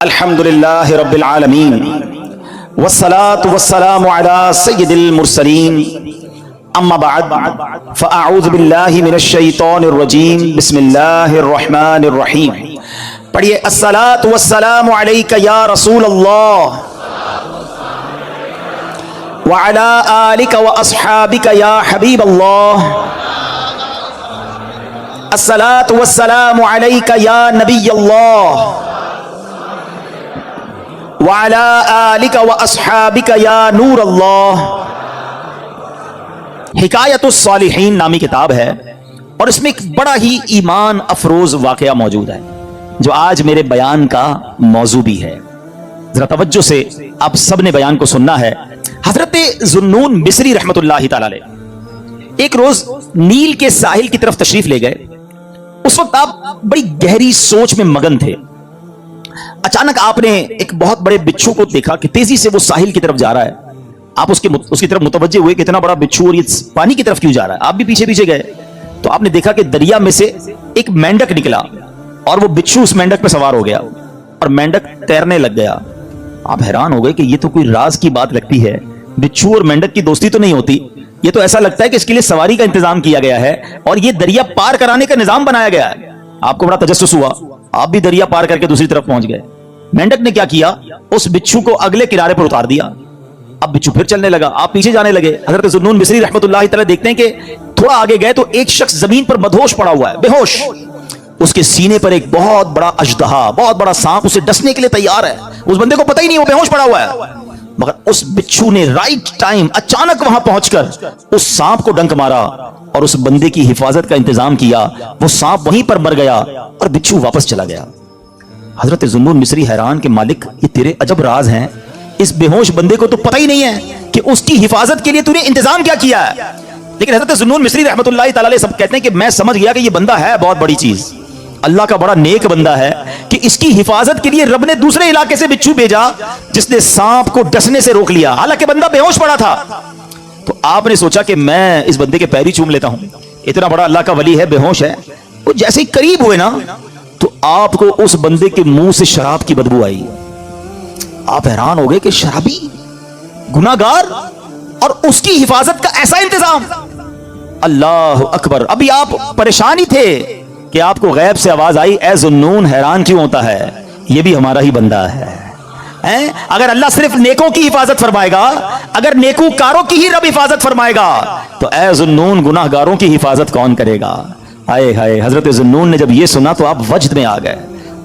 الحمدللہ رب العالمین والصلاة والسلام علی سید المرسلین اما بعد فاعوذ باللہ من الشیطان الرجیم بسم اللہ الرحمن الرحیم. پڑھیے الصلاة والسلام علیک یا رسول اللہ وعلی آلک واصحابک یا حبیب اللہ. الصلاة والسلام علیک یا نبی اللہ وعلى آلك وأصحابك یا نور اللہ. حکایت الصالحین نامی کتاب ہے اور اس میں ایک بڑا ہی ایمان افروز واقعہ موجود ہے جو آج میرے بیان کا موضوع بھی ہے. ذرا توجہ سے آپ سب نے بیان کو سننا ہے. حضرت ذوالنون مصری رحمت اللہ تعالی علیہ ایک روز نیل کے ساحل کی طرف تشریف لے گئے. اس وقت آپ بڑی گہری سوچ میں مگن تھے. اچانک آپ نے ایک بہت بڑے بچھو کو دیکھا کہ تیزی سے وہ ساحل کی طرف جا رہا ہے. آپ اس کی طرف متوجہ ہوئے کہ اتنا بڑا بچھو اور یہ پانی کی طرف کیوں جا رہا ہے. آپ بھی پیچھے پیچھے گئے تو آپ نے دیکھا کہ دریا میں سے ایک مینڈک نکلا اور وہ بچھو اس مینڈک پہ سوار ہو گیا اور مینڈک تیرنے لگ گیا. آپ حیران ہو گئے کہ یہ تو کوئی راز کی بات لگتی ہے. بچھو اور مینڈک کی دوستی تو نہیں ہوتی. یہ تو ایسا لگتا ہے کہ اس کے لیے سواری کا انتظام کیا گیا ہے اور یہ دریا پار کرانے کا نظام بنایا گیا ہے. آپ کو بڑا تجسس ہوا. آپ بھی دریا پار کر کے دوسری طرف پہنچ گئے. مینڈک نے کیا کیا, اس بچھو کو اگلے کنارے پر اتار دیا. اب بچھو پھر چلنے لگا. آپ پیچھے جانے لگے. حضرت ذوالنون مصری رحمت اللہ تعالی دیکھتے ہیں کہ تھوڑا آگے گئے تو ایک شخص زمین پر مدہوش پڑا ہوا ہے, بے ہوش. اس کے سینے پر ایک بہت بڑا اژدہا, بہت بڑا سانپ اسے ڈسنے کے لیے تیار ہے. اس بندے کو پتہ ہی نہیں وہ بے ہوش پڑا ہوا ہے, مگر اس بچھو نے رائٹ ٹائم اچانک وہاں پہنچ کر اس سانپ کو ڈنک مارا اور اس بندے کی حفاظت کا انتظام کیا. وہ سانپ وہیں پر مر گیا اور بچھو واپس چلا گیا. حضرت ذوالنون مصری حیران کہ مالک یہ تیرے عجب راز ہیں. اس بے ہوش بندے کو تو پتہ ہی نہیں ہے کہ اس کی حفاظت کے لیے تو نے انتظام کیا کیا ہے. لیکن حضرت ذوالنون مصری رحمت اللہ تعالی علیہ سب کہتے ہیں کہ میں سمجھ گیا کہ یہ بندہ ہے بہت بڑی چیز, اللہ کا بڑا نیک بندہ ہے کہ اس کی حفاظت کے لیے رب نے دوسرے علاقے سے بچھو بھیجا جس نے سانپ کو ڈسنے سے روک لیا, حالانکہ بندہ بے ہوش پڑا تھا. تو آپ نے سوچا کہ میں اس بندے کے پیری چوم لیتا ہوں. اتنا بڑا اللہ کا ولی ہے, بے ہوش ہے. وہ جیسے ہی قریب ہوئے نا تو آپ کو اس بندے کے منہ سے شراب کی بدبو آئی. آپ حیران ہو گئے کہ شرابی, گناہگار, اور اس کی حفاظت کا ایسا انتظام. اللہ اکبر. ابھی آپ پریشان ہی تھے کہ آپ کو غیب سے آواز آئی, اے ذوالنون حیران کیوں ہوتا ہے, یہ بھی ہمارا ہی بندہ ہے. اگر اللہ صرف نیکوں کی حفاظت فرمائے گا, اگر نیکوکاروں کی ہی رب حفاظت فرمائے گا, تو اے ذوالنون گناہگاروں کی حفاظت کون کرے گا. آئے ہائے. حضرت ذوالنون نے جب یہ سنا تو آپ وجد میں آ گئے.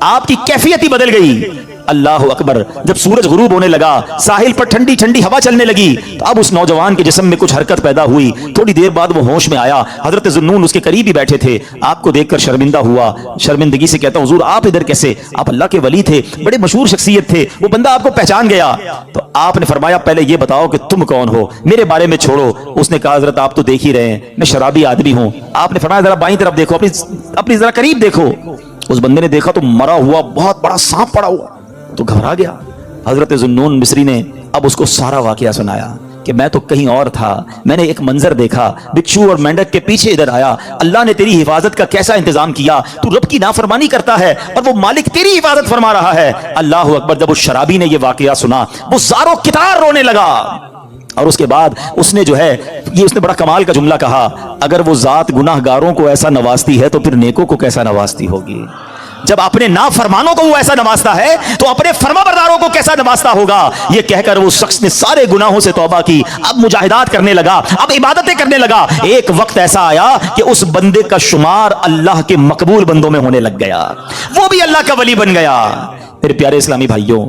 آپ کی کیفیت ہی بدل گئی. اللہ اکبر. جب سورج غروب ہونے لگا, ساحل پر ٹھنڈی ٹھنڈی ہوا چلنے لگی, تو اب اس نوجوان کے جسم میں کچھ حرکت پیدا ہوئی. تھوڑی دیر بعد وہ ہوش میں آیا. حضرت ذوالنون اس کے قریب ہی بیٹھے تھے. آپ کو دیکھ کر شرمندہ ہوا, شرمندگی سے کہتا حضور آپ ادھر کیسے؟ آپ اللہ کے ولی تھے, بڑے مشہور شخصیت تھے. وہ بندہ آپ کو پہچان گیا. تو آپ نے فرمایا پہلے یہ بتاؤ کہ تم کون ہو, میرے بارے میں چھوڑو. اس نے کہا حضرت آپ تو دیکھ ہی رہے ہیں میں شرابی آدمی ہوں. آپ نے فرمایا ذرا بائیں طرف دیکھو, اپنی ذرا قریب دیکھو. اس بندے نے دیکھا تو مرا ہوا بہت بڑا سانپ پڑا ہوا, تو گھبرا گیا. حضرت ذوالنون مصری نے اب اس کو سارا واقعہ سنایا کہ میں تو کہیں اور تھا, میں نے ایک منظر دیکھا, بچھو اور مینڈک کے پیچھے ادھر آیا. اللہ نے تیری حفاظت کا کیسا انتظام کیا. تو رب کی نافرمانی کرتا ہے اور وہ مالک تیری حفاظت فرما رہا ہے. اللہ اکبر. جب اس شرابی نے یہ واقعہ سنا وہ زاروں کتار رونے لگا. اور اس کے بعد اس نے جو ہے یہ اس نے بڑا کمال کا جملہ کہا, اگر وہ ذات گناہگاروں کو ایسا نوازتی ہے تو پھر نیکوں کو کیسا نوازتی ہوگی. جب اپنے نافرمانوں کو وہ ایسا نوازتا ہے تو اپنے فرما برداروں کو کیسا نوازتا ہوگا. یہ کہہ کر وہ شخص نے سارے گناہوں سے توبہ کی, اب مجاہدات کرنے لگا, اب عبادتیں کرنے لگا. ایک وقت ایسا آیا کہ اس بندے کا شمار اللہ کے مقبول بندوں میں ہونے لگ گیا, وہ بھی اللہ کا ولی بن گیا. میرے پیارے اسلامی بھائیوں,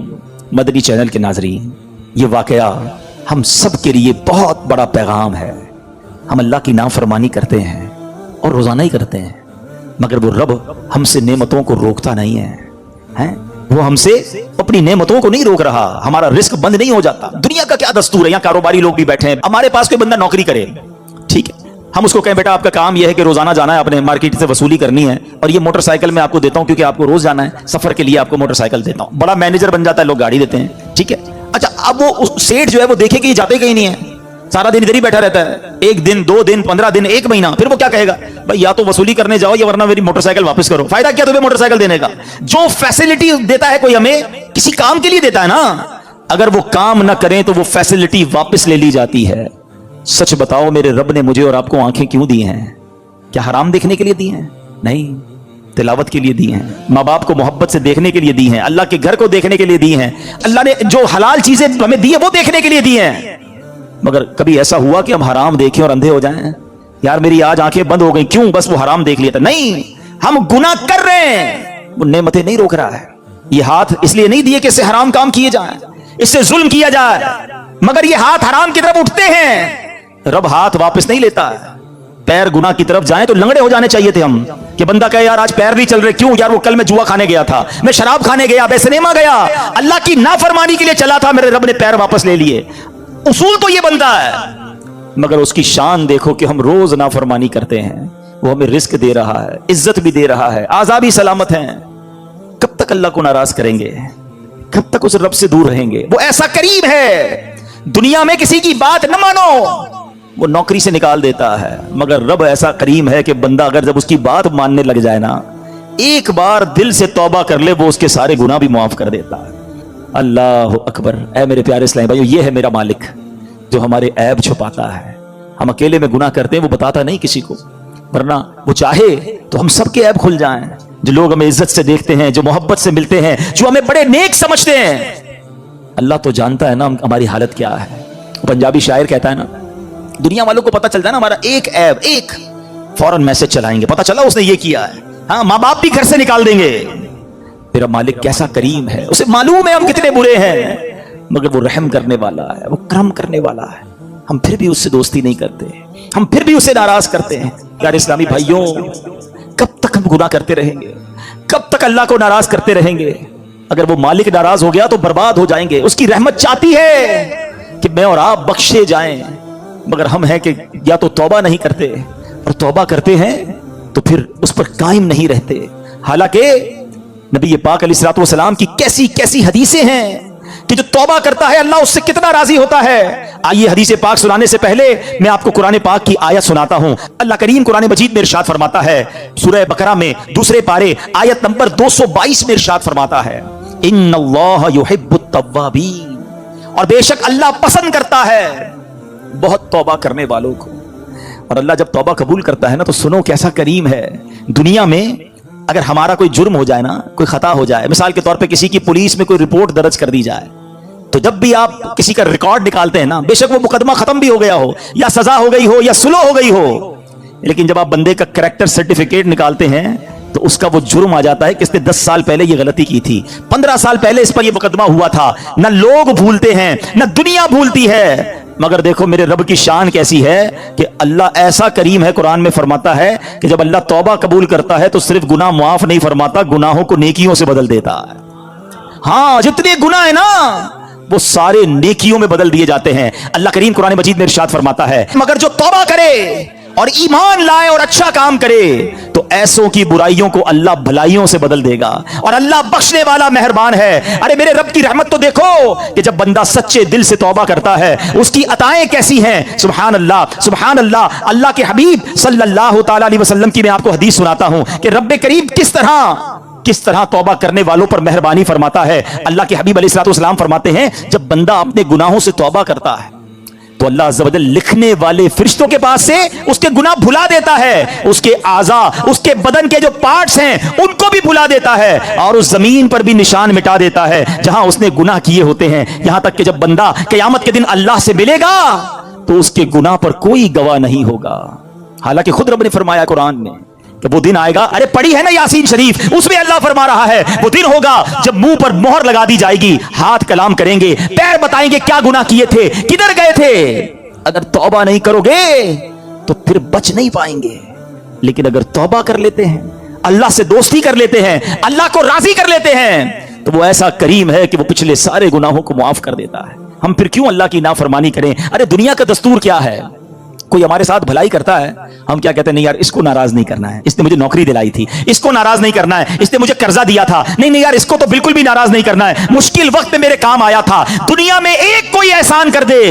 مدنی چینل کے ناظرین, یہ واقعہ ہم سب کے لیے بہت بڑا پیغام ہے. ہم اللہ کی نافرمانی کرتے ہیں اور روزانہ ہی کرتے ہیں, مگر وہ رب ہم سے نعمتوں کو روکتا نہیں ہے. وہ ہم سے اپنی نعمتوں کو نہیں روک رہا. ہمارا رزق بند نہیں ہو جاتا. دنیا کا کیا دستور ہے, یہاں کاروباری لوگ بھی بیٹھے ہیں, ہمارے پاس کوئی بندہ نوکری کرے, ٹھیک ہے, ہم اس کو کہیں بیٹا آپ کا کام یہ ہے کہ روزانہ جانا ہے, اپنے مارکیٹ سے وصولی کرنی ہے, اور یہ موٹر سائیکل میں آپ کو دیتا ہوں کیونکہ آپ کو روز جانا ہے, سفر کے لیے آپ کو موٹر سائیکل دیتا ہوں. بڑا مینیجر بن جاتا ہے, لوگ گاڑی دیتے ہیں, ٹھیک ہے. اچھا اب وہ سیٹ جو ہے وہ دیکھے کہ یہ جاتے کہیں نہیں ہے, सारा दिन इधर ही बैठा रहता है, एक दिन, 2 दिन, 15 दिन, 1 महीना, फिर वो क्या कहेगा, भाई या तो वसूली करने जाओ या वरना मेरी मोटरसाइकिल वापस करो। फायदा क्या तुम्हें मोटरसाइकिल देने का? जो फैसिलिटी देता है कोई हमें किसी काम के लिए देता है ना, अगर वो काम ना करें तो वो फैसिलिटी वापस ले ली जाती है। सच बताओ, मेरे रब ने मुझे और आपको आंखें क्यों दी हैं? क्या हराम देखने के लिए दी हैं? नहीं, तिलावत के लिए दी हैं, माँ बाप को मोहब्बत से देखने के लिए दी हैं, अल्लाह के घर को देखने के लिए दी हैं, अल्लाह ने जो हलाल चीजें हमें दी है वो देखने के लिए दी हैं। मगर कभी ऐसा हुआ कि हम हराम देखें और अंधे हो जाएं? यार मेरी आज आंखें बंद हो गई, क्यों? बस वो हराम देख लिया था। नहीं, हम गुनाह कर रहे हैं, वो नेमतें नहीं रोक रहा है। ये हाथ इसलिए नहीं दिए कि इससे हराम काम किए जाए, इससे जुल्म किया जाए, मगर ये हाथ हराम की तरफ उठते हैं, रब हाथ वापस नहीं लेता है। पैर गुनाह की तरफ जाए तो लंगड़े हो जाने चाहिए थे हम, कि बंदा कहे यार आज पैर नहीं चल रहे, क्यों? यार वो कल मैं जुआ खाने गया था, मैं शराब खाने गया, मैं सिनेमा गया, अल्लाह की नाफरमानी के लिए चला था, मेरे रब ने पैर वापस ले लिए। उसूल तो ये बनता है, मगर उसकी शान देखो कि हम रोज नाफरमानी करते हैं। वो हमें रिस्क दे रहा है, इज्जत भी दे रहा है, आजादी सलामत है। कब तक अल्लाह को नाराज करेंगे? कब तक उस रब से दूर रहेंगे? वो ऐसा करीम है, दुनिया में किसी की बात न मानो, वो नौकरी से निकाल देता है, मगर रब ऐसा करीम है कि बंदा अगर जब उसकी बात मानने लग जाए ना, एक बार दिल से तौबा कर ले, वो उसके सारे गुनाह भी माफ कर देता है। अल्लाह अकबर। ऐ मेरे प्यारे इस्लामी भाइयों, ये है मेरा मालिक जो हमारे ऐब छुपाता है। हम अकेले में गुनाह करते हैं, वो बताता नहीं किसी को, वरना वो चाहे तो हम सबके ऐब खुल जाएं। जो लोग हमें इज्जत से देखते हैं, जो मोहब्बत से मिलते हैं, जो हमें बड़े नेक समझते हैं, अल्लाह तो जानता है ना हमारी हालत क्या है। पंजाबी शायर कहता है ना, दुनिया वालों को पता चलता है ना हमारा एक ऐब, एक फौरन मैसेज चलाएंगे, पता चला उसने ये किया है, हाँ माँ बाप भी घर से निकाल देंगे। मेरा मालिक कैसा करीम है, उसे मालूम है हम कितने बुरे हैं, मगर वो रहम करने वाला है, वो करम करने वाला है। हम फिर भी उससे दोस्ती नहीं करते, हम फिर भी उसे नाराज करते हैं। यार इस्लामी भाइयों, कब तक हम गुनाह करते रहेंगे? कब तक अल्लाह को नाराज करते रहेंगे? अगर वो मालिक नाराज हो गया तो बर्बाद हो जाएंगे। उसकी रहमत चाहती है कि मैं और आप बख्शे जाएं, मगर हम हैं कि या तो तौबा नहीं करते, और तौबा करते हैं तो फिर उस पर कायम नहीं रहते। हालांकि नबी पाक अलैहिस्सलातु वस्सलाम की कैसी कैसी हदीसें हैं कि जो तौबा करता है अल्लाह उससे कितना राजी होता है। आइए हदीस पाक सुनाने से पहले मैं आपको कुरान पाक की आयत सुनाता हूं। अल्लाह करीम कुरान मजीद में इरशाद फरमाता है, सूरह बकरा में दूसरे पारे आयत नंबर 222 में इरशाद फरमाता है, इन्नल्लाह युहिब्बुत तव्वाबीन, और बेशक अल्लाह पसंद करता है बहुत तौबा करने वालों को। और अल्लाह जब तौबा कबूल करता है ना, तो सुनो कैसा करीम है। दुनिया में अगर हमारा कोई जुर्म हो जाए ना, कोई खता हो जाए, मिसाल के तौर पे किसी की पुलिस में कोई रिपोर्ट दर्ज कर दी जाए, तो जब भी आप किसी का रिकॉर्ड निकालते हैं ना, बेशक वो मुकदमा खत्म भी हो गया हो, या सजा हो गई हो, या सुलह हो गई हो, लेकिन जब आप बंदे का कैरेक्टर सर्टिफिकेट निकालते हैं तो उसका वो जुर्म आ जाता है कि इसने 10 साल पहले ये गलती की थी, 15 साल पहले इस पर ये मुकदमा हुआ था। ना लोग भूलते हैं, ना दुनिया भूलती है, मगर देखो मेरे रब की शान कैसी है कि अल्लाह ऐसा करीम है। कुरान में फरमाता है कि जब अल्लाह तौबा कबूल करता है तो सिर्फ गुनाह माफ नहीं फरमाता, गुनाहों को नेकियों से बदल देता है। हाँ, जितने गुनाह है ना वो सारे नेकियों में बदल दिए जाते हैं। अल्लाह करीम कुरान मजीद में इरशाद फरमाता है, मगर जो तौबा करे और ईमान लाए और अच्छा काम करे तो ऐसों की बुराइयों को अल्लाह भलाइयों से बदल देगा, और अल्लाह बख्शने वाला मेहरबान है। अरे मेरे रब की रहमत तो देखो कि जब बंदा सच्चे दिल से तौबा करता है उसकी अताएं कैसी हैं। सुभान अल्लाह, सुभान अल्लाह। अल्लाह के हबीब सल्लल्लाहु ताला अलैहि वसल्लम की मैं आपको हदीस सुनाता हूं कि रब करीम किस तरह तौबा करने वालों पर मेहरबानी फरमाता है। अल्लाह के हबीब अलैहिस्सलातु वस्सलाम फरमाते हैं, जब बंदा अपने गुनाहों से तौबा करता है तो अल्लाह अज़्ज़ व जल लिखने वाले फरिश्तों के पास से उसके गुनाह भुला देता है, उसके आज़ा, उसके बदन के जो पार्ट्स हैं उनको भी भुला देता है, और उस जमीन पर भी निशान मिटा देता है जहां उसने गुनाह किए होते हैं। यहां तक कि जब बंदा क़यामत के दिन अल्लाह से मिलेगा तो उसके गुनाह पर कोई गवाह नहीं होगा। हालांकि खुद रब ने फरमाया कुरान में कि वो दिन आएगा, अरे पढ़ी है ना यासीन शरीफ, उसमें अल्लाह फरमा रहा है वो दिन होगा जब मुंह पर मोहर लगा दी जाएगी, हाथ कलाम करेंगे, पैर बताएंगे क्या गुनाह किए थे, किधर गए थे। अगर तौबा नहीं करोगे तो फिर बच नहीं पाएंगे, लेकिन अगर तौबा कर लेते हैं, अल्लाह से दोस्ती कर लेते हैं, अल्लाह को राजी कर लेते हैं, तो वो ऐसा करीम है कि वो पिछले सारे गुनाहों को माफ कर देता है। हम फिर क्यों अल्लाह की नाफरमानी करें? अरे दुनिया का दस्तूर क्या है, कोई हमारे साथ भलाई करता है, हम क्या कहते हैं, नहीं यार इसको नाराज नहीं करना है, इसने मुझे नौकरी दिलाई थी, इसको नाराज नहीं करना है, इसने मुझे कर्जा दिया था, नहीं यार इसको तो बिल्कुल भी नाराज नहीं करना है, मुश्किल वक्त में मेरे काम आया था। दुनिया में एक कोई एहसान कर दे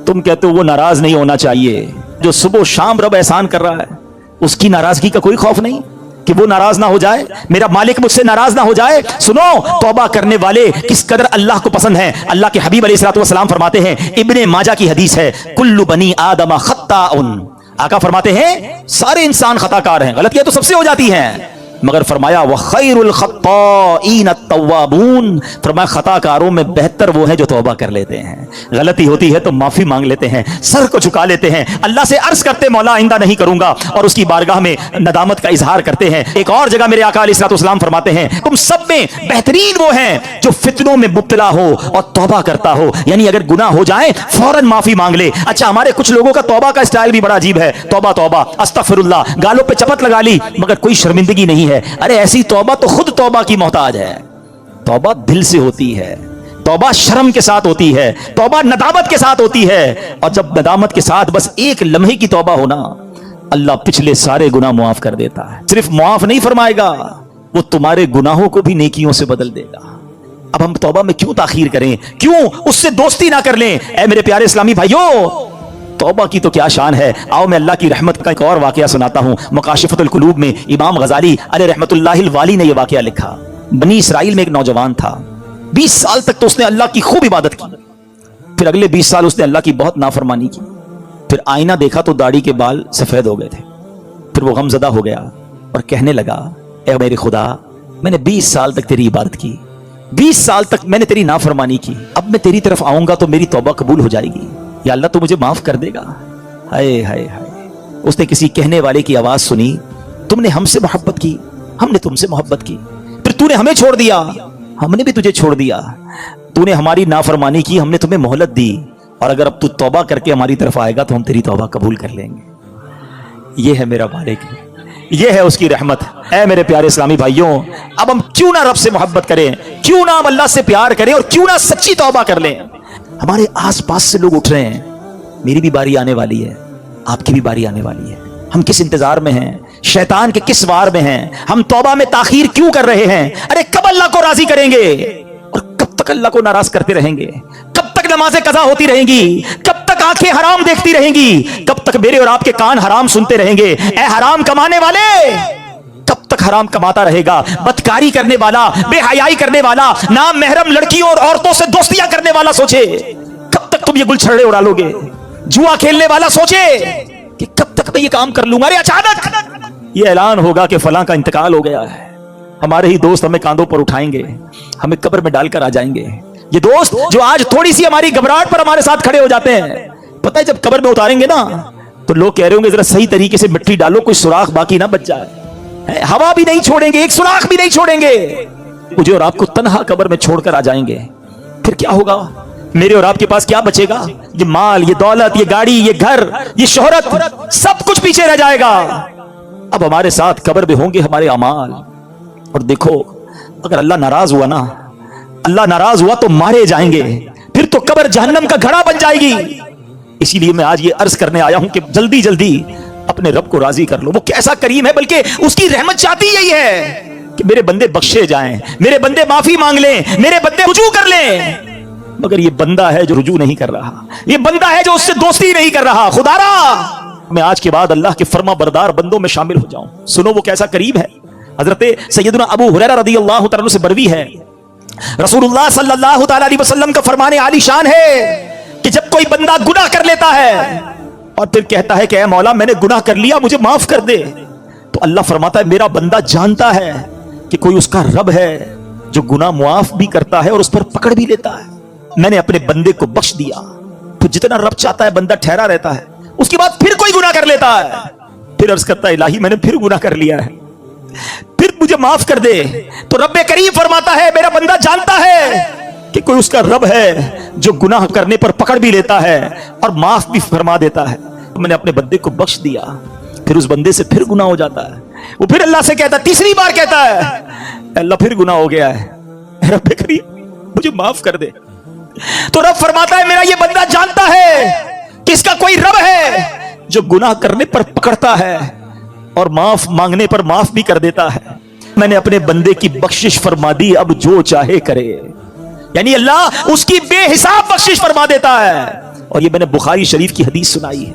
तुम कहते हो वो नाराज नहीं होना चाहिए, जो सुबह शाम रब एहसान कर रहा है उसकी नाराजगी का कोई खौफ नहीं कि वो नाराज ना हो जाए, मेरा मालिक मुझसे नाराज ना हो जाए। सुनो, तौबा करने वाले किस कदर अल्लाह को पसंद है। अल्लाह के हबीब अलैहिस्सलाम फरमाते हैं, इब्ने माजा की हदीस है, कुल्लु बनी आदम खत्ताउन। आका फरमाते हैं सारे इंसान खताकार हैं, गलतियां तो सबसे हो जाती हैं, मगर फरमाया व खैरुल खत्ताईन अत-तव्वाबून, फरमाया खताकारों में बेहतर वो है जो तौबा कर लेते हैं। गलती होती है तो माफी मांग लेते हैं, सर को झुका लेते हैं, अल्लाह से अर्ज करते मौला आइंदा नहीं करूंगा, और उसकी बारगाह में नदामत का इजहार करते हैं। एक और जगह मेरे आका अलैहिस्सलाम फरमाते हैं, तुम सब में बेहतरीन वो हैं जो फितनों में मुब्तला हो और तौबा करता हो, यानी अगर गुनाह हो जाए फौरन माफी मांग ले। अच्छा, हमारे कुछ लोगों का तौबा का स्टाइल भी बड़ा अजीब है, तौबा तौबा अस्तगफिरुल्लाह, गालों पे चपत लगा ली मगर कोई शर्मिंदगी नहीं है। अरे ऐसी तौबा तो खुद तौबा की मोहताज है। तौबा दिल से होती है, तौबा शर्म के साथ होती है, तौबा नदामत के साथ होती है, और जब नदामत के साथ बस एक लम्हे की तौबा होना, अल्लाह पिछले सारे गुनाह मुआफ कर देता है। सिर्फ मुआफ नहीं फरमाएगा, वो तुम्हारे गुनाहों को भी नेकियों से बदल देगा। अब हम तौबा में क्यों ताखीर करें, क्यों उससे दोस्ती ना कर लें। ऐ मेरे प्यारे इस्लामी भाइयों, तौबा की तो क्या शान है। आओ मैं अल्लाह की रहमत का एक और वाकया सुनाता हूं। मुकाशिफतुल कुलूब में इमाम गजाली अलैहि रहमतुल्लाहिल वाली ने यह वाकया लिखा। बनी इसराइल में एक नौजवान था, 20 साल तक तो उसने अल्लाह की खूब इबादत की, फिर अगले 20 साल उसने अल्लाह की बहुत नाफरमानी की। फिर आईना देखा तो दाढ़ी के बाल सफेद हो गए थे। फिर वो गमजदा हो गया और कहने लगा, ए मेरे खुदा, मैंने 20 साल तक तेरी इबादत की, 20 साल तक मैंने तेरी नाफरमानी की, अब मैं तेरी तरफ आऊंगा तो मेरी तौबा कबूल हो जाएगी, या अल्लाह तो मुझे माफ कर देगा। हाय हाय हाय। उसने किसी कहने वाले की आवाज सुनी, तुमने हमसे मोहब्बत की, हमने तुमसे मोहब्बत की, फिर तूने हमें छोड़ दिया, हमने भी तुझे छोड़ दिया, तूने हमारी नाफरमानी की, हमने तुम्हें मोहलत दी, और अगर अब तू तौबा करके हमारी तरफ आएगा तो हम तेरी तौबा कबूल कर लेंगे। ये है मेरा मालिक, ये है उसकी रहमत। ऐ मेरे प्यारे इस्लामी भाइयों, अब हम क्यों ना रब से मोहब्बत करें, क्यों ना हम अल्लाह से प्यार करें, और क्यों ना सच्ची तौबा कर लें। हमारे आसपास से लोग उठ रहे हैं, मेरी भी बारी आने वाली है, आपकी भी बारी आने वाली है। हम किस इंतजार में हैं, शैतान के किस वार में हैं, हम तौबा में ताखीर क्यों कर रहे हैं। अरे कब अल्लाह को राजी करेंगे, और कब तक अल्लाह को नाराज करते रहेंगे, कब तक नमाजें कज़ा होती रहेंगी, कब तक आंखें हराम देखती रहेंगी, कब तक मेरे और आपके कान हराम सुनते रहेंगे। ए हराम कमाने वाले, कब तक हराम कमाता रहेगा। बदकारी करने वाला, बेहयाई करने वाला, नाम महरम लड़कियों और औरतों से दोस्तियां करने वाला सोचे कब तक तुम ये गुलछड़े उड़ा लोगे। जुआ खेलने वाला सोचे कि कब तक मैं ये काम कर लूंगा। अरे अचानक ये ऐलान होगा कि फलां का इंतकाल हो गया है, हमारे ही दोस्त हमें कांधों पर उठाएंगे, हमें कब्र में डालकर आ जाएंगे। ये दोस्त जो आज थोड़ी सी हमारी घबराहट पर हमारे साथ खड़े हो जाते हैं, पता है जब कब्र में उतारेंगे ना तो लोग कह रहे होंगे जरा सही तरीके से मिट्टी डालो, कोई सुराख बाकी ना बच जाए। हवा भी नहीं छोड़ेंगे, एक सुराख भी नहीं छोड़ेंगे, मुझे और आपको तन्हा कब्र में छोड़कर आ जाएंगे। फिर क्या होगा, मेरे और आपके पास क्या बचेगा। ये माल, ये दौलत, ये गाड़ी, ये घर, ये शोहरत, सब कुछ पीछे रह जाएगा। अब हमारे साथ कब्र में होंगे हमारे अमाल। और देखो, अगर अल्लाह नाराज हुआ ना, अल्लाह नाराज हुआ तो मारे जाएंगे, फिर तो कब्र जहन्नम का घड़ा बन जाएगी। इसीलिए मैं आज ये अर्ज करने आया हूं कि जल्दी जल्दी अपने रब को राजी कर लो। वो कैसा करीम है, बल्कि उसकी रहमत चाहती यही है कि मेरे बंदे बख्शे जाएं, मेरे बंदे माफी मांग लें, मेरे बंदे रुजू कर लें। मगर ये बंदा है जो रुजू नहीं कर रहा, ये बंदा है जो उससे दोस्ती नहीं कर रहा। खुदारा, मैं आज के बाद अल्लाह के फर्मा बरदार बंदों में शामिल हो जाऊं। सुनो वो कैसा करीब है। हजरत सैयदना अबू हुरैरा रदियल्लाहु तआला से बरवी है, रसूलुल्लाह सल्लल्लाहु तआला अलैहि वसल्लम का फरमाने आली शान है कि जब कोई बंदा गुनाह कर लेता है और फिर कहता है कि ऐ मौला मैंने गुनाह कर लिया, मुझे माफ कर दे, तो अल्लाह फरमाता है मेरा बंदा जानता है कि कोई उसका रब है जो गुनाह मुआफ भी करता है और उस पर पकड़ भी लेता है। मैंने अपने बंदे को बख्श दिया, तो जितना रब चाहता है बंदा ठहरा रहता है, उसके बाद फिर कोई गुनाह कर लेता है, फिर अर्ज करता है इलाही मैंने फिर गुनाह कर लिया है, फिर मुझे माफ कर दे। तो रब्बे करीम फरमाता है मेरा बंदा जानता है कि कोई उसका रब है जो गुनाह करने पर पकड़ भी लेता है और माफ भी फरमा देता है। तो मैंने अपने बंदे को बख्श दिया, फिर उस बंदे से फिर गुनाह हो जाता है, वो फिर अल्लाह से कहता है, तीसरी बार कहता है अल्लाह फिर गुनाह हो गया है, रब्बे करीम मुझे माफ कर दे। तो रब फरमाता है मेरा ये बंदा जानता है कि इसका कोई रब है जो गुनाह करने पर पकड़ता है और माफ मांगने पर माफ भी कर देता है। मैंने अपने बंदे की बख्शिश फरमा दी, अब जो चाहे करे। यानी अल्लाह उसकी बेहिसाब बख्शिश फरमा देता है اور یہ میں نے بخاری شریف کی حدیث سنائی ہے.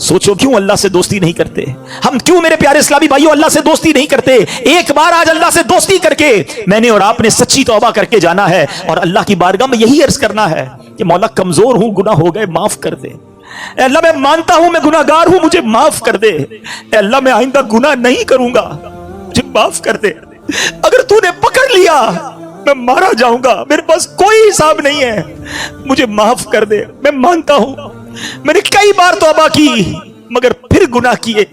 سوچو کیوں اللہ سے دوستی نہیں کرتے ہم, کیوں میرے پیارے اسلامی بھائیوں اللہ سے دوستی نہیں کرتے. ایک بار آج اللہ سے دوستی کر کے میں نے اور آپ نے سچی توبہ کر کے جانا ہے اور اللہ کی بارگاہ میں یہی عرض کرنا ہے کہ مولا کمزور ہوں, گناہ ہو گئے, معاف کر دے. اے اللہ میں مانتا ہوں میں گناہ گار ہوں, مجھے معاف کر دے. اے اللہ میں آئندہ گناہ نہیں کروں گا, مجھے معاف کر دے. اگر تو نے پکڑ لیا میں مارا جاؤں گا, میرے پاس کوئی حساب نہیں ہے, مجھے معاف کر دے. میں مانتا ہوں میں نے کئی بار توبہ کی مگر پھر گناہ کیے,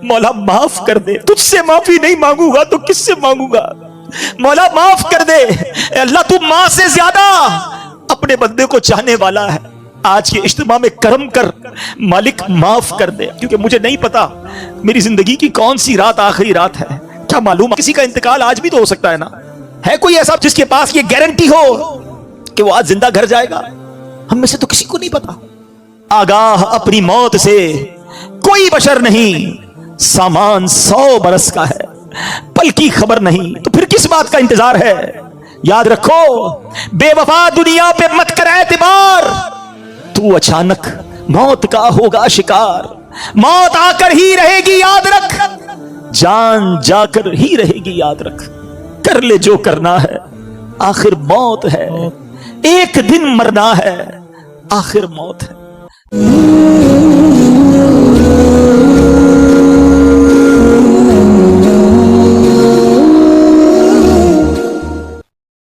مولا معاف کر دے. تجھ سے معافی نہیں مانگوں گا تو کس سے مانگوں گا, مولا معاف کر دے. اے اللہ تو ماں سے زیادہ اپنے بندے کو چاہنے والا ہے. آج کے اجتماع میں کرم کر مالک, معاف کر دے, کیونکہ مجھے نہیں پتا میری زندگی کی کون سی رات آخری رات ہے. کیا معلوم کسی کا انتقال آج بھی تو ہو سکتا ہے نا. ہے کوئی ایسا جس کے پاس یہ گارنٹی ہو کہ وہ آج زندہ گھر جائے گا؟ ہم میں سے تو کسی کو نہیں پتا. آگاہ اپنی موت سے کوئی بشر نہیں, سامان 100 برس کا ہے, پل کی خبر نہیں, تو پھر کس بات کا انتظار ہے. یاد رکھو بے وفا دنیا پہ مت کر اعتبار, تو اچانک موت کا ہوگا شکار. موت آ کر ہی رہے گی یاد رکھ, جان جا کر ہی رہے گی یاد رکھ. کر لے جو کرنا ہے آخر موت ہے, ایک دن مرنا ہے آخر موت ہے.